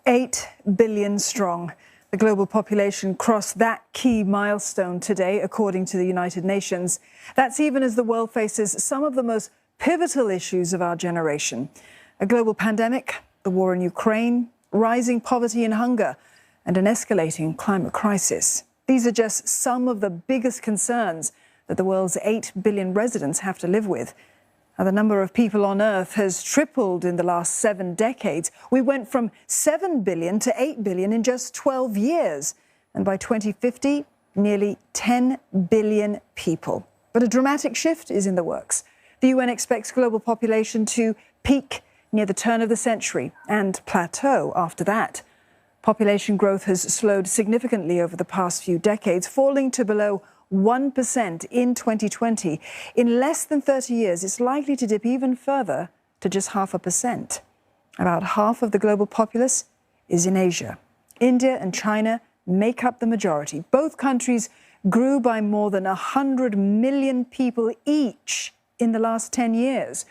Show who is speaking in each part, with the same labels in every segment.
Speaker 1: 8 billion strong. The global population crossed that key milestone today, according to the United Nations. That's even as the world faces some of the most pivotal issues of our generation: a global pandemic, the war in Ukraine, rising poverty and hunger, and an escalating climate crisis. These are just some of the biggest concerns that the world's 8 billion residents have to live with. Now, the number of people on Earth has tripled in the last 7 decades. We went from 7 billion to 8 billion in just 12 years. And by 2050, nearly 10 billion people. But a dramatic shift is in the works. The UN expects global population to peak near the turn of the century and plateau after that. Population growth has slowed significantly over the past few decades, falling to below 1% in 2020. In less than 30 years, it's likely to dip even further to just 0.5%. About half of the global populace is in Asia. India and China make up the majority. Both countries grew by more than 100 million people each in the last 10 years.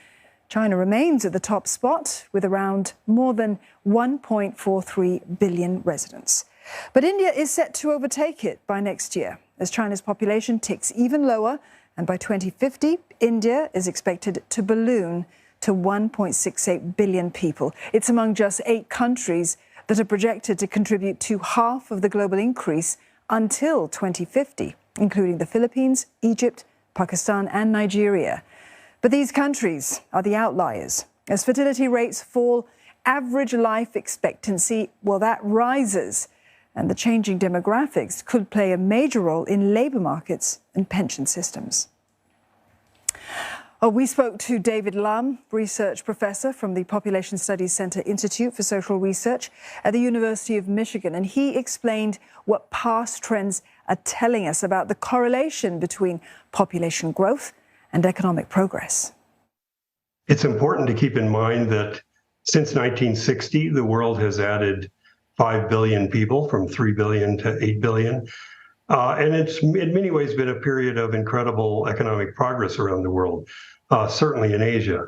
Speaker 1: China remains at the top spot with around more than 1.43 billion residents. But India is set to overtake it by next year, as China's population ticks even lower, and by 2050, India is expected to balloon to 1.68 billion people. It's among just 8 countries that are projected to contribute to half of the global increase until 2050, including the Philippines, Egypt, Pakistan, and Nigeria. But these countries are the outliers. As fertility rates fall, average life expectancy, well, that rises. And the changing demographics could play a major role in labour markets and pension systems. We spoke to David Lam, research professor from the Population Studies Center Institute for Social Research at the University of Michigan, and he explained what past trends are telling us about the correlation between population growth and economic progress.
Speaker 2: It's important to keep in mind that since 1960, the world has added 5 billion people, from 3 billion to 8 billion. And it's in many ways been a period of incredible economic progress around the world, certainly in Asia.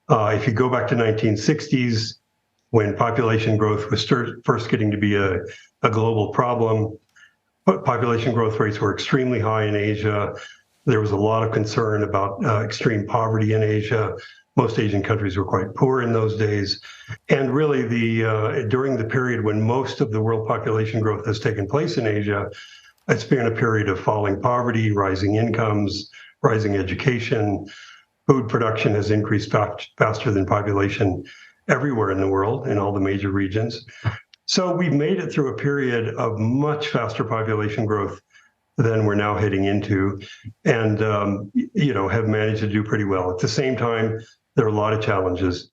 Speaker 2: If you go back to 1960s, when population growth was first getting to be a global problem, population growth rates were extremely high in Asia. There was a lot of concern about extreme poverty in Asia. Most Asian countries were quite poor in those days. And really, during the period when most of the world population growth has taken place in Asia, it's been a period of falling poverty, rising incomes, rising education. Food production has increased faster than population everywhere in the world, in all the major regions. So we've made it through a period of much faster population growth than we're now heading into, and have managed to do pretty well. At the same time, there are a lot of challenges.